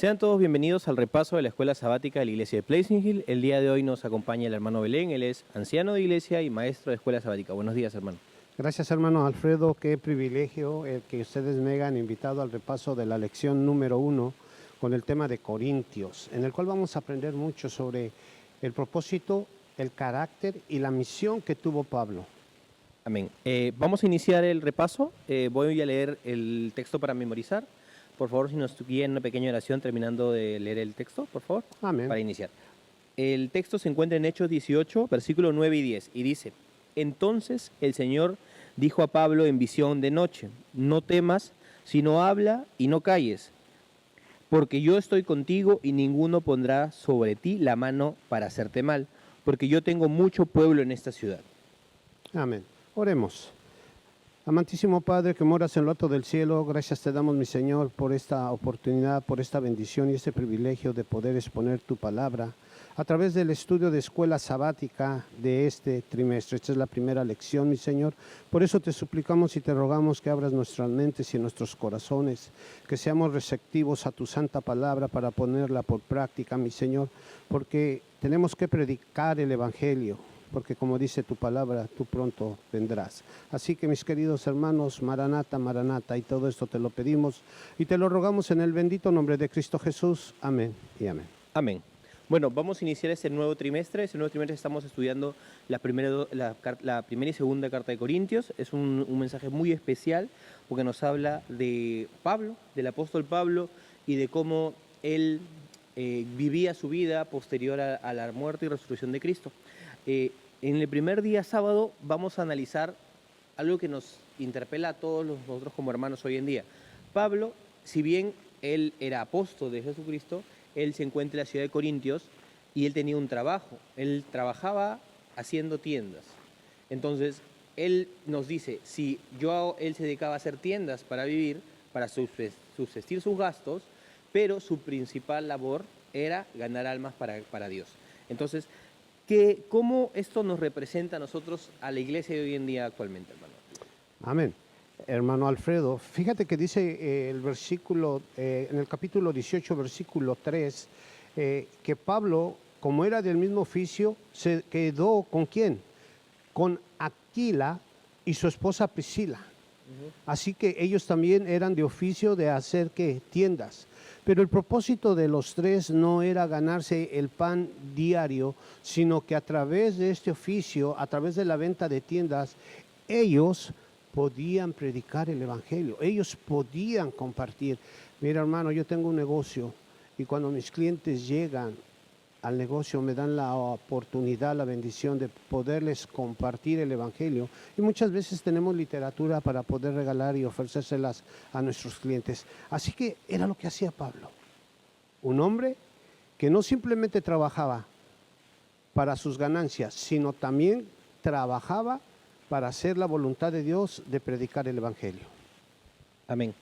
Sean todos bienvenidos al repaso de la escuela sabática de la iglesia de Pleasant Hill. El día de hoy nos acompaña el hermano Belén, él es anciano de iglesia y maestro de escuela sabática. Buenos días, hermano. Gracias, hermano Alfredo. Qué privilegio el que ustedes me hayan invitado al repaso de la lección número 1 con el tema de Corintios, en el cual vamos a aprender mucho sobre el propósito, el carácter y la misión que tuvo Pablo. Amén. Vamos a iniciar el repaso. Voy a leer el texto para memorizar. Por favor, si nos guían una pequeña oración terminando de leer el texto, por favor. Amén. Para iniciar. El texto se encuentra en Hechos 18, versículos 9 y 10, y dice: Entonces el Señor dijo a Pablo en visión de noche: No temas, sino habla y no calles, porque yo estoy contigo y ninguno pondrá sobre ti la mano para hacerte mal, porque yo tengo mucho pueblo en esta ciudad. Amén. Oremos. Amantísimo Padre que moras en lo alto del cielo, gracias te damos, mi Señor, por esta oportunidad, por esta bendición y este privilegio de poder exponer tu palabra a través del estudio de escuela sabática de este trimestre. Esta es la primera lección, mi Señor. Por eso te suplicamos y te rogamos que abras nuestras mentes y nuestros corazones, que seamos receptivos a tu santa palabra para ponerla por práctica, mi Señor, porque tenemos que predicar el Evangelio, porque como dice tu palabra, tú pronto vendrás. Así que, mis queridos hermanos, Maranata, Maranata, y todo esto te lo pedimos y te lo rogamos en el bendito nombre de Cristo Jesús. Amén y amén. Amén. Bueno, vamos a iniciar este nuevo trimestre. Este nuevo trimestre estamos estudiando la primera y segunda carta de Corintios. Es un mensaje muy especial porque nos habla de Pablo, del apóstol Pablo, y de cómo él vivía su vida posterior a la muerte y resurrección de Cristo. En el primer día sábado vamos a analizar algo que nos interpela a todos nosotros como hermanos hoy en día. Pablo, si bien él era apóstol de Jesucristo, él se encuentra en la ciudad de Corintios y él tenía un trabajo. Él trabajaba haciendo tiendas. Entonces, él nos dice, si él se dedicaba a hacer tiendas para vivir, para subsistir sus gastos, pero su principal labor era ganar almas para Dios. Entonces, ¿cómo esto nos representa a nosotros, a la iglesia de hoy en día actualmente, hermano? Amén. Hermano Alfredo, fíjate que dice el versículo, en el capítulo 18, versículo 3, que Pablo, como era del mismo oficio, se quedó ¿con quién? Con Aquila y su esposa Priscila. Así que ellos también eran de oficio de hacer ¿qué? Tiendas. Pero el propósito de los tres no era ganarse el pan diario, sino que a través de este oficio, a través de la venta de tiendas, ellos podían predicar el Evangelio, ellos podían compartir. Mira, hermano, yo tengo un negocio y cuando mis clientes llegan al negocio me dan la oportunidad, la bendición de poderles compartir el Evangelio. Y muchas veces tenemos literatura para poder regalar y ofrecérselas a nuestros clientes. Así que era lo que hacía Pablo. Un hombre que no simplemente trabajaba para sus ganancias, sino también trabajaba para hacer la voluntad de Dios de predicar el Evangelio. Amén.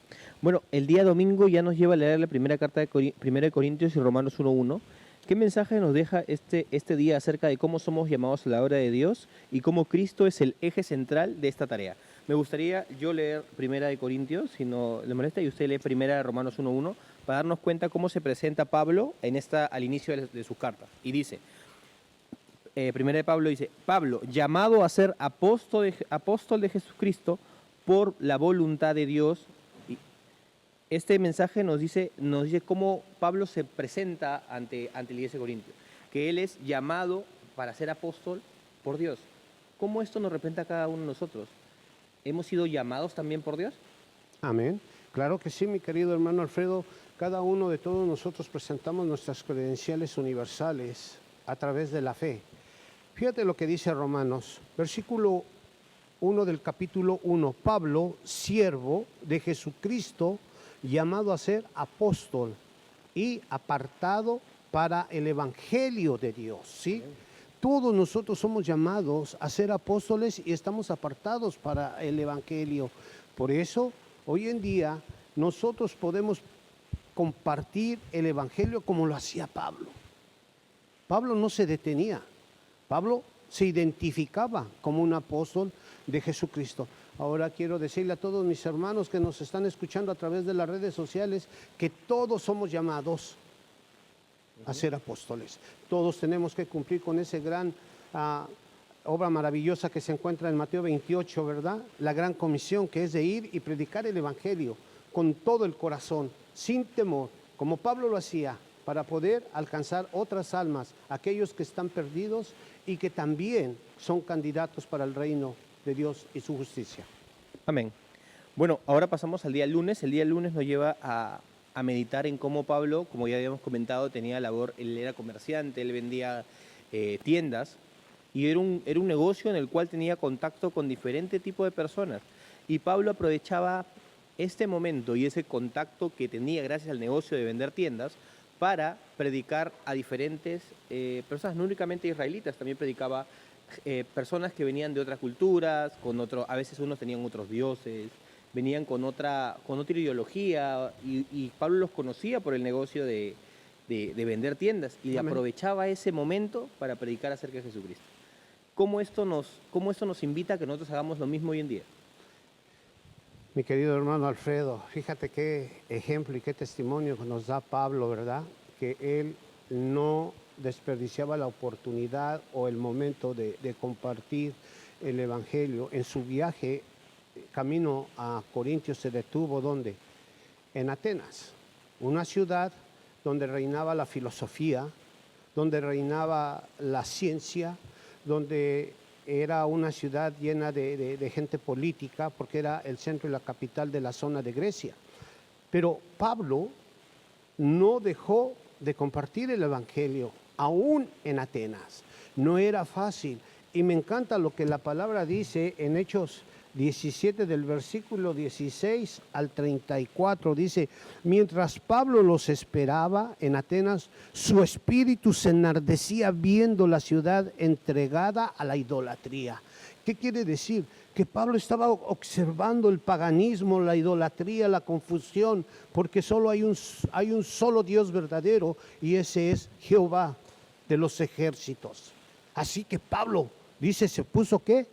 Bueno, el día domingo ya nos lleva a leer la primera carta de 1 Corintios y Romanos 1:1. ¿Qué mensaje nos deja este día acerca de cómo somos llamados a la obra de Dios y cómo Cristo es el eje central de esta tarea? Me gustaría yo leer 1 Corintios, si no le molesta, y usted lee 1 Romanos 1:1 para darnos cuenta cómo se presenta Pablo al inicio de sus cartas. Y dice, 1 de Pablo dice, Pablo, llamado a ser apóstol de Jesucristo por la voluntad de Dios. Este mensaje nos dice cómo Pablo se presenta ante la iglesia de Corintios, que él es llamado para ser apóstol por Dios. ¿Cómo esto nos representa a cada uno de nosotros? ¿Hemos sido llamados también por Dios? Amén. Claro que sí, mi querido hermano Alfredo. Cada uno de todos nosotros presentamos nuestras credenciales universales a través de la fe. Fíjate lo que dice Romanos, versículo 1 del capítulo 1. Pablo, siervo de Jesucristo, llamado a ser apóstol y apartado para el Evangelio de Dios, ¿sí? Todos nosotros somos llamados a ser apóstoles y estamos apartados para el Evangelio. Por eso, hoy en día, nosotros podemos compartir el Evangelio como lo hacía Pablo. Pablo no se detenía. Pablo se identificaba como un apóstol de Jesucristo. Ahora quiero decirle a todos mis hermanos que nos están escuchando a través de las redes sociales que todos somos llamados a ser apóstoles. Todos tenemos que cumplir con ese gran obra maravillosa que se encuentra en Mateo 28, ¿verdad? La gran comisión, que es de ir y predicar el evangelio con todo el corazón, sin temor, como Pablo lo hacía, para poder alcanzar otras almas, aquellos que están perdidos y que también son candidatos para el reino de Dios y su justicia. Amén. Bueno, ahora pasamos al día lunes. El día lunes nos lleva a meditar en cómo Pablo, como ya habíamos comentado, tenía labor, él era comerciante, él vendía tiendas, y era un negocio en el cual tenía contacto con diferentes tipos de personas. Y Pablo aprovechaba este momento y ese contacto que tenía gracias al negocio de vender tiendas para predicar a diferentes personas, no únicamente israelitas, también predicaba personas que venían de otras culturas, a veces unos tenían otros dioses, venían con otra ideología, y Pablo los conocía por el negocio de vender tiendas, y Amén. aprovechaba ese momento para predicar acerca de Jesucristo. ¿Cómo esto nos invita a que nosotros hagamos lo mismo hoy en día? Mi querido hermano Alfredo, fíjate qué ejemplo y qué testimonio nos da Pablo, ¿verdad? Que él no desperdiciaba la oportunidad o el momento de compartir el evangelio. En su viaje camino a Corintios se detuvo, ¿dónde? En Atenas, una ciudad donde reinaba la filosofía, donde reinaba la ciencia, donde era una ciudad llena de gente política, porque era el centro y la capital de la zona de Grecia. Pero Pablo no dejó de compartir el evangelio, aún en Atenas. No era fácil. Y me encanta lo que la palabra dice en Hechos 17, del versículo 16 al 34, dice: mientras Pablo los esperaba en Atenas, su espíritu se enardecía viendo la ciudad entregada a la idolatría. ¿Qué quiere decir? Que Pablo estaba observando el paganismo, la idolatría, la confusión, porque solo hay un solo Dios verdadero, y ese es Jehová de los ejércitos. Así que Pablo, dice, se puso ¿qué?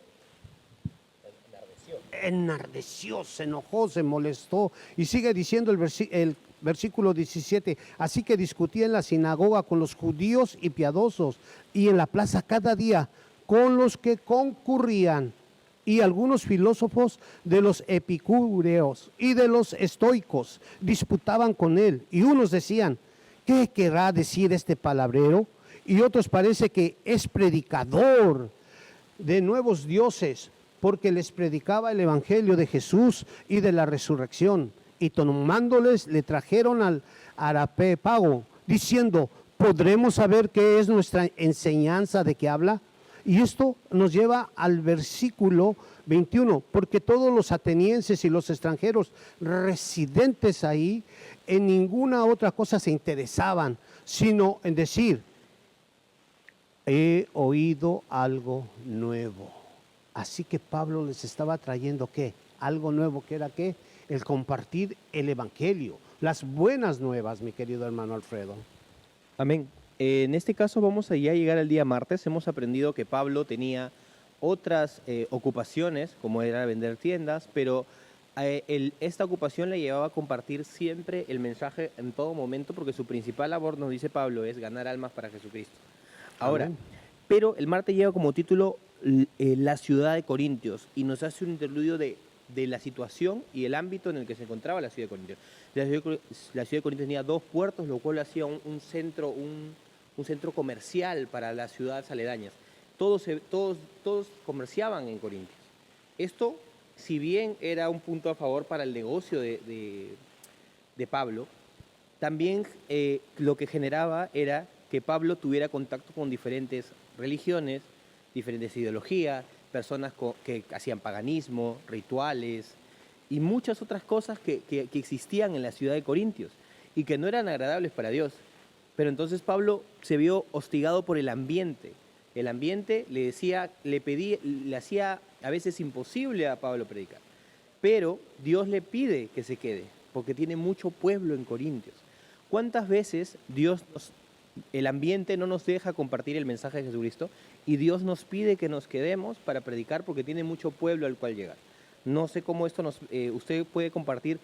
Enardeció, se enojó, se molestó, y sigue diciendo el versículo 17: así que discutía en la sinagoga con los judíos y piadosos, y en la plaza cada día con los que concurrían, y algunos filósofos de los epicúreos y de los estoicos disputaban con él, y unos decían: ¿qué querrá decir este palabrero? Y otros parece que es predicador de nuevos dioses, porque les predicaba el evangelio de Jesús y de la resurrección. Y tomándoles, le trajeron al Areópago, diciendo: ¿podremos saber qué es nuestra enseñanza de que habla? Y esto nos lleva al versículo 21, porque todos los atenienses y los extranjeros residentes ahí en ninguna otra cosa se interesaban, sino en decir: he oído algo nuevo. Así que Pablo les estaba trayendo ¿qué? Algo nuevo, que era ¿qué? El compartir el evangelio, las buenas nuevas, mi querido hermano Alfredo. Amén. En este caso vamos a ya llegar al día martes. Hemos aprendido que Pablo tenía otras ocupaciones, como era vender tiendas, pero esta ocupación le llevaba a compartir siempre el mensaje en todo momento, porque su principal labor, nos dice Pablo, es ganar almas para Jesucristo. Ahora, Amén. pero el martes lleva como título la ciudad de Corintios, y nos hace un interludio de la situación y el ámbito en el que se encontraba la ciudad de Corintios. La ciudad de Corintios tenía 2 puertos, lo cual hacía un centro comercial para las ciudades aledañas. Todos comerciaban en Corintios. Esto, si bien era un punto a favor para el negocio de Pablo, también lo que generaba era que Pablo tuviera contacto con diferentes religiones, diferentes ideologías, personas que hacían paganismo, rituales y muchas otras cosas que existían en la ciudad de Corintios y que no eran agradables para Dios. Pero entonces Pablo se vio hostigado por el ambiente. El ambiente le hacía a veces imposible a Pablo predicar. Pero Dios le pide que se quede, porque tiene mucho pueblo en Corintios. ¿Cuántas veces el ambiente no nos deja compartir el mensaje de Jesucristo, y Dios nos pide que nos quedemos para predicar porque tiene mucho pueblo al cual llegar? No sé cómo esto usted puede compartir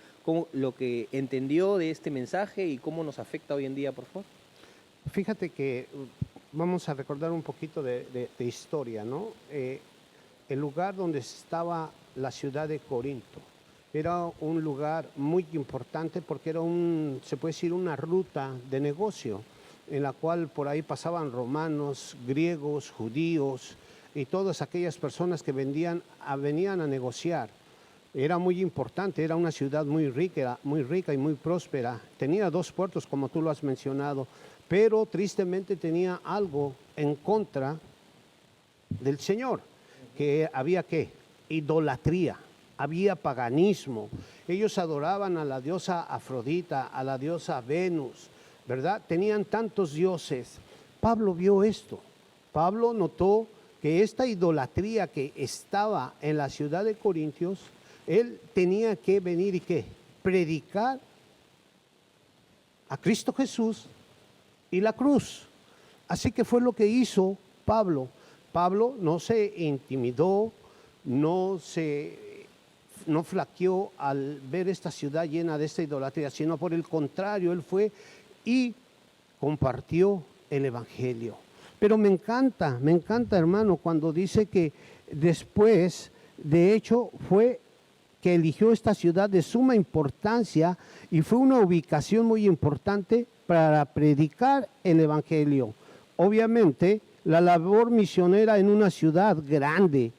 lo que entendió de este mensaje y cómo nos afecta hoy en día, por favor. Fíjate que vamos a recordar un poquito de historia, ¿no? El lugar donde estaba la ciudad de Corinto era un lugar muy importante porque era se puede decir, una ruta de negocio en la cual por ahí pasaban romanos, griegos, judíos y todas aquellas personas que venían a negociar. Era muy importante, era una ciudad muy rica y muy próspera. Tenía 2 puertos, como tú lo has mencionado, pero tristemente tenía algo en contra del Señor, que había ¿qué? Idolatría, había paganismo. Ellos adoraban a la diosa Afrodita, a la diosa Venus, ¿verdad? Tenían tantos dioses. Pablo vio esto. Pablo notó que esta idolatría que estaba en la ciudad de Corintios, él tenía que venir y ¿qué? Predicar a Cristo Jesús y la cruz. Así que fue lo que hizo Pablo. Pablo no se intimidó, no flaqueó al ver esta ciudad llena de esta idolatría, sino por el contrario, él fue y compartió el evangelio. Pero me encanta, hermano, cuando dice que después, de hecho, fue que eligió esta ciudad de suma importancia y fue una ubicación muy importante para predicar el evangelio. Obviamente, la labor misionera en una ciudad grande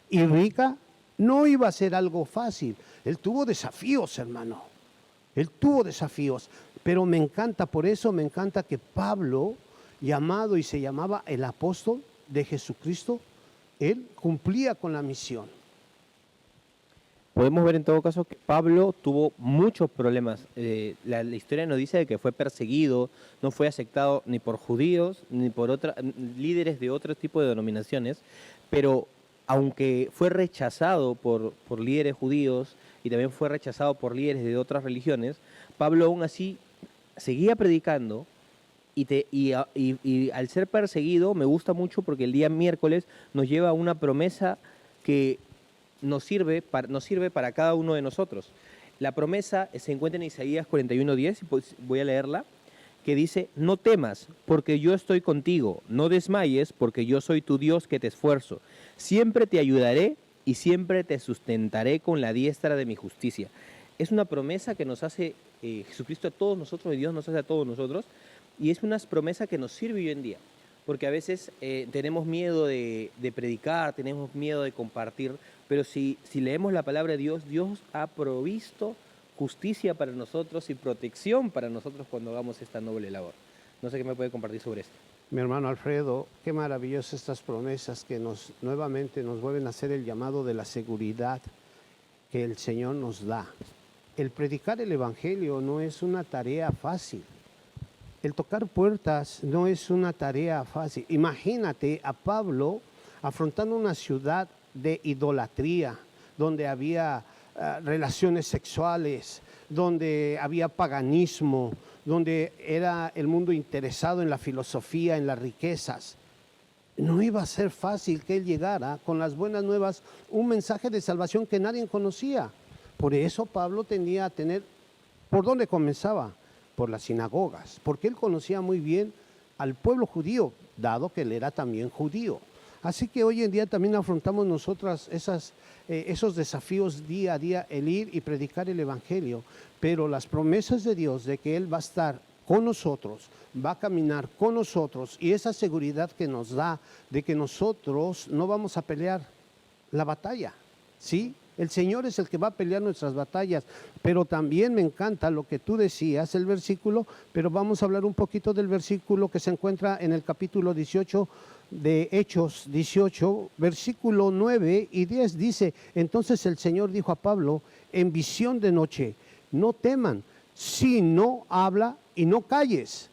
y rica no iba a ser algo fácil. Él tuvo desafíos, hermano. Él tuvo desafíos, pero me encanta, por eso me encanta que Pablo, llamado y se llamaba el apóstol de Jesucristo, él cumplía con la misión. Podemos ver en todo caso que Pablo tuvo muchos problemas. La historia nos dice que fue perseguido, no fue aceptado ni por judíos ni por líderes de otro tipo de denominaciones, pero aunque fue rechazado por líderes judíos y también fue rechazado por líderes de otras religiones, Pablo aún así seguía predicando y al ser perseguido me gusta mucho porque el día miércoles nos lleva a una promesa que nos sirve para cada uno de nosotros. La promesa se encuentra en Isaías 41:10, y pues voy a leerla, que dice: no temas, porque yo estoy contigo, no desmayes, porque yo soy tu Dios que te esfuerzo. Siempre te ayudaré y siempre te sustentaré con la diestra de mi justicia. Es una promesa que nos hace Jesucristo a todos nosotros, y Dios nos hace a todos nosotros, y es una promesa que nos sirve hoy en día. Porque a veces tenemos miedo de predicar, tenemos miedo de compartir, pero si leemos la palabra de Dios, Dios ha provisto justicia para nosotros y protección para nosotros cuando hagamos esta noble labor. No sé qué me puede compartir sobre esto. Mi hermano Alfredo, qué maravillosas estas promesas que nuevamente nos vuelven a hacer el llamado de la seguridad que el Señor nos da. El predicar el evangelio no es una tarea fácil. El tocar puertas no es una tarea fácil. Imagínate a Pablo afrontando una ciudad de idolatría, donde había relaciones sexuales, donde había paganismo, donde era el mundo interesado en la filosofía, en las riquezas. No iba a ser fácil que él llegara con las buenas nuevas, un mensaje de salvación que nadie conocía. Por eso Pablo tenía a tener, ¿por dónde comenzaba? Por las sinagogas, porque él conocía muy bien al pueblo judío, dado que él era también judío. Así que hoy en día también afrontamos nosotras esos desafíos día a día, el ir y predicar el evangelio, pero las promesas de Dios de que Él va a estar con nosotros, va a caminar con nosotros, y esa seguridad que nos da de que nosotros no vamos a pelear la batalla, ¿sí? El Señor es el que va a pelear nuestras batallas, pero también me encanta lo que tú decías, el versículo, pero vamos a hablar un poquito del versículo que se encuentra en el capítulo 18 de Hechos 18, versículo 9 y 10, dice: entonces el Señor dijo a Pablo en visión de noche: no teman, sino habla y no calles,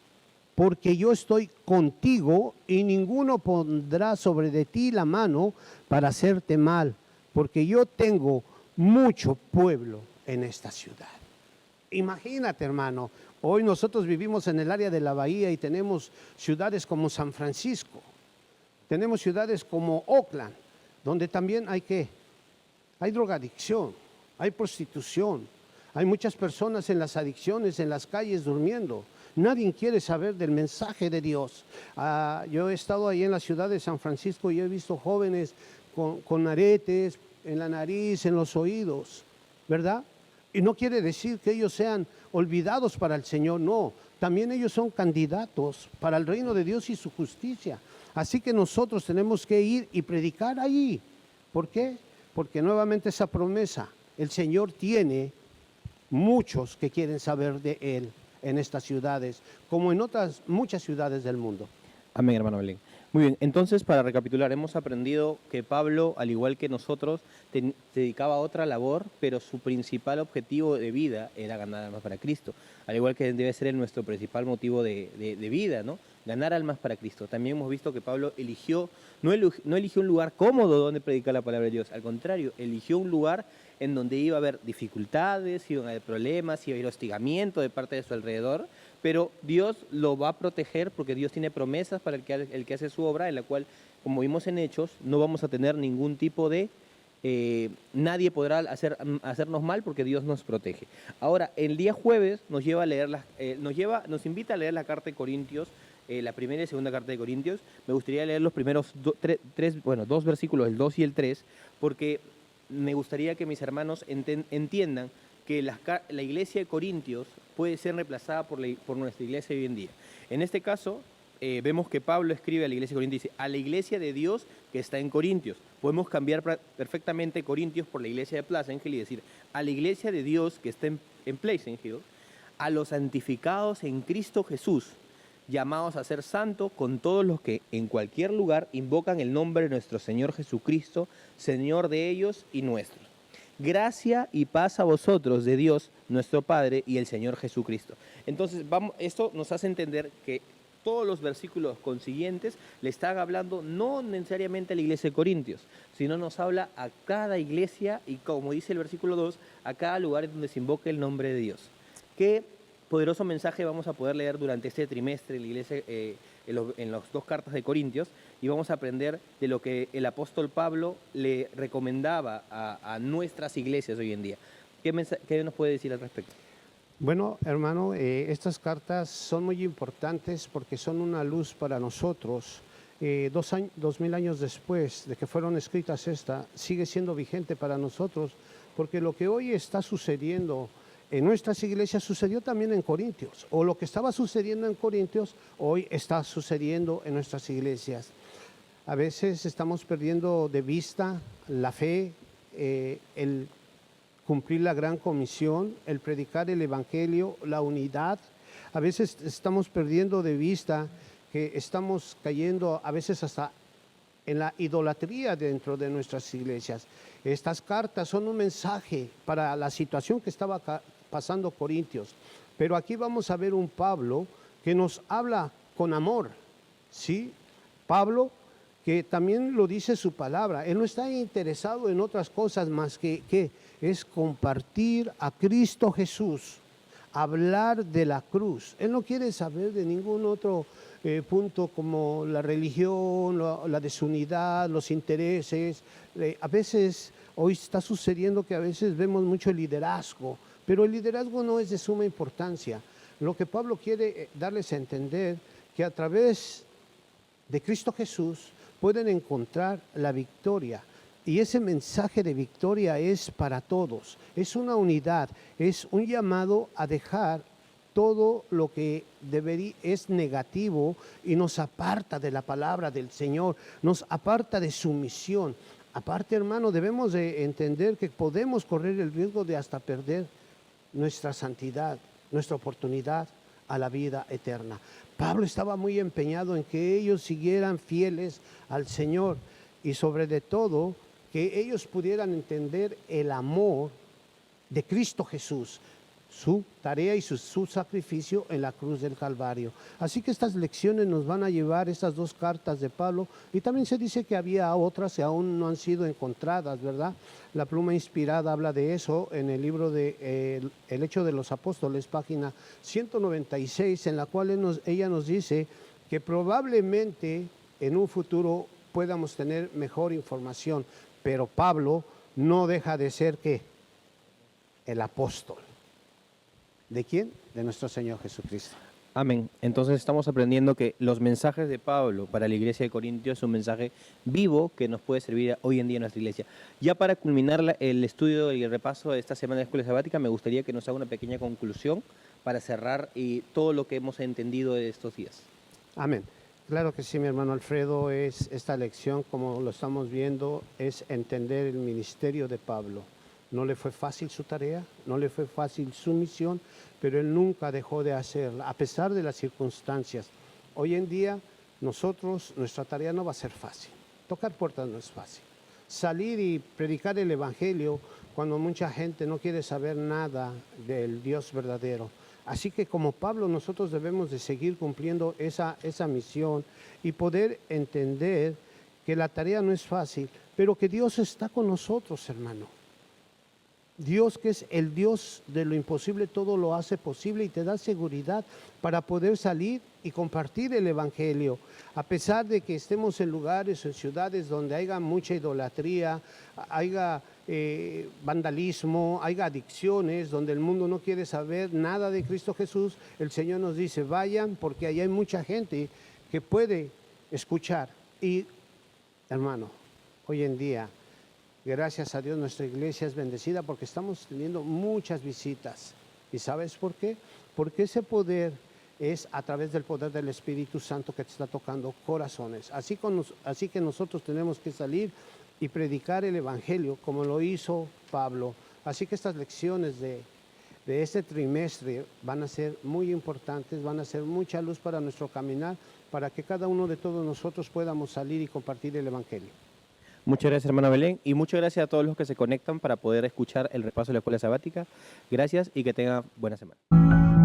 porque yo estoy contigo y ninguno pondrá sobre de ti la mano para hacerte mal, porque yo tengo mucho pueblo en esta ciudad. Imagínate, hermano, hoy nosotros vivimos en el área de la Bahía y tenemos ciudades como San Francisco, tenemos ciudades como Oakland, donde también hay Hay drogadicción, hay prostitución, hay muchas personas en las adicciones, en las calles durmiendo. Nadie quiere saber del mensaje de Dios. Yo he estado ahí en la ciudad de San Francisco y he visto jóvenes con aretes en la nariz, en los oídos, ¿verdad? Y no quiere decir que ellos sean olvidados para el Señor, no. También ellos son candidatos para el reino de Dios y su justicia. Así que nosotros tenemos que ir y predicar ahí. ¿Por qué? Porque nuevamente esa promesa, el Señor tiene muchos que quieren saber de Él en estas ciudades, como en otras muchas ciudades del mundo. Amén, hermano Belén. Muy bien, entonces para recapitular, hemos aprendido que Pablo, al igual que nosotros, se dedicaba a otra labor, pero su principal objetivo de vida era ganar almas para Cristo, al igual que debe ser nuestro principal motivo de vida, ¿no? Ganar almas para Cristo. También hemos visto que Pablo no eligió un lugar cómodo donde predicar la palabra de Dios, al contrario, eligió un lugar en donde iba a haber dificultades, iban a haber problemas, iba a haber hostigamiento de parte de su alrededor, pero Dios lo va a proteger porque Dios tiene promesas para el que hace su obra, en la cual, como vimos en Hechos, no vamos a tener ningún tipo de... nadie podrá hacernos mal porque Dios nos protege. Ahora, el día jueves nos nos invita a leer la carta de Corintios, la primera y segunda carta de Corintios. Me gustaría leer los primeros dos versículos, el 2 y el 3, porque me gustaría que mis hermanos entiendan que la iglesia de Corintios puede ser reemplazada por nuestra iglesia hoy en día. En este caso, vemos que Pablo escribe a la iglesia de Corintios, dice, a la iglesia de Dios que está en Corintios. Podemos cambiar perfectamente Corintios por la iglesia de Pleasant Hill y decir, a la iglesia de Dios que está en Pleasant Hill, a los santificados en Cristo Jesús, llamados a ser santos con todos los que en cualquier lugar invocan el nombre de nuestro Señor Jesucristo, Señor de ellos y nuestros. Gracia y paz a vosotros de Dios, nuestro Padre y el Señor Jesucristo. Entonces, esto nos hace entender que todos los versículos consiguientes le están hablando no necesariamente a la iglesia de Corintios, sino nos habla a cada iglesia y, como dice el versículo 2, a cada lugar en donde se invoque el nombre de Dios. Qué poderoso mensaje vamos a poder leer durante este trimestre en la iglesia, en las dos cartas de Corintios, y vamos a aprender de lo que el apóstol Pablo le recomendaba a nuestras iglesias hoy en día. ¿Qué nos puede decir al respecto? Bueno, hermano, estas cartas son muy importantes porque son una luz para nosotros. 2000 años después de que fueron escritas sigue siendo vigente para nosotros, porque lo que hoy está sucediendo en nuestras iglesias sucedió también en Corintios, o lo que estaba sucediendo en Corintios hoy está sucediendo en nuestras iglesias. A veces estamos perdiendo de vista la fe, el cumplir la gran comisión, el predicar el evangelio, la unidad. A veces estamos perdiendo de vista que estamos cayendo a veces hasta en la idolatría dentro de nuestras iglesias. Estas cartas son un mensaje para la situación que estaba pasando Corintios, pero aquí vamos a ver un Pablo que nos habla con amor, ¿sí? Pablo, que también lo dice su palabra, él no está interesado en otras cosas más que es compartir a Cristo Jesús, hablar de la cruz. Él no quiere saber de ningún otro punto como la religión, la desunidad, los intereses. A veces, hoy está sucediendo que a veces vemos mucho el liderazgo, pero el liderazgo no es de suma importancia. Lo que Pablo quiere darles a entender, que a través de Cristo Jesús pueden encontrar la victoria. Y ese mensaje de victoria es para todos, es una unidad, es un llamado a dejar todo lo que es negativo y nos aparta de la palabra del Señor, nos aparta de su misión. Aparte, hermano, debemos de entender que podemos correr el riesgo de hasta perder nuestra santidad, nuestra oportunidad a la vida eterna. Pablo estaba muy empeñado en que ellos siguieran fieles al Señor y sobre de todo que ellos pudieran entender el amor de Cristo Jesús, su tarea y su sacrificio en la cruz del Calvario. Así que estas lecciones nos van a llevar estas dos cartas de Pablo, y también se dice que había otras que aún no han sido encontradas, ¿verdad? La pluma inspirada habla de eso en el libro de El Hecho de los Apóstoles, página 196, en la cual ella nos dice que probablemente en un futuro podamos tener mejor información, pero Pablo no deja de ser ¿qué? El apóstol. ¿De quién? De nuestro Señor Jesucristo. Amén. Entonces estamos aprendiendo que los mensajes de Pablo para la iglesia de Corintios es un mensaje vivo que nos puede servir hoy en día en nuestra iglesia. Ya para culminar el estudio y el repaso de esta semana de Escuela Sabática, me gustaría que nos haga una pequeña conclusión para cerrar todo lo que hemos entendido de estos días. Amén. Claro que sí, mi hermano Alfredo, esta lección, como lo estamos viendo, es entender el ministerio de Pablo. No le fue fácil su tarea, no le fue fácil su misión, pero él nunca dejó de hacerla, a pesar de las circunstancias. Hoy en día, nuestra tarea no va a ser fácil. Tocar puertas no es fácil. Salir y predicar el Evangelio cuando mucha gente no quiere saber nada del Dios verdadero. Así que como Pablo, nosotros debemos de seguir cumpliendo esa misión y poder entender que la tarea no es fácil, pero que Dios está con nosotros, hermano. Dios, que es el Dios de lo imposible, todo lo hace posible y te da seguridad para poder salir y compartir el Evangelio. A pesar de que estemos en lugares o en ciudades donde haya mucha idolatría, haya vandalismo, haya adicciones, donde el mundo no quiere saber nada de Cristo Jesús, el Señor nos dice, vayan porque allá hay mucha gente que puede escuchar. Y, hermano, hoy en día, gracias a Dios, nuestra iglesia es bendecida porque estamos teniendo muchas visitas. ¿Y sabes por qué? Porque ese poder es a través del poder del Espíritu Santo que te está tocando corazones. Así que nosotros tenemos que salir y predicar el Evangelio como lo hizo Pablo. Así que estas lecciones de este trimestre van a ser muy importantes, van a ser mucha luz para nuestro caminar, para que cada uno de todos nosotros podamos salir y compartir el Evangelio. Muchas gracias, hermana Belén, y muchas gracias a todos los que se conectan para poder escuchar el repaso de la Escuela Sabática. Gracias y que tengan buena semana.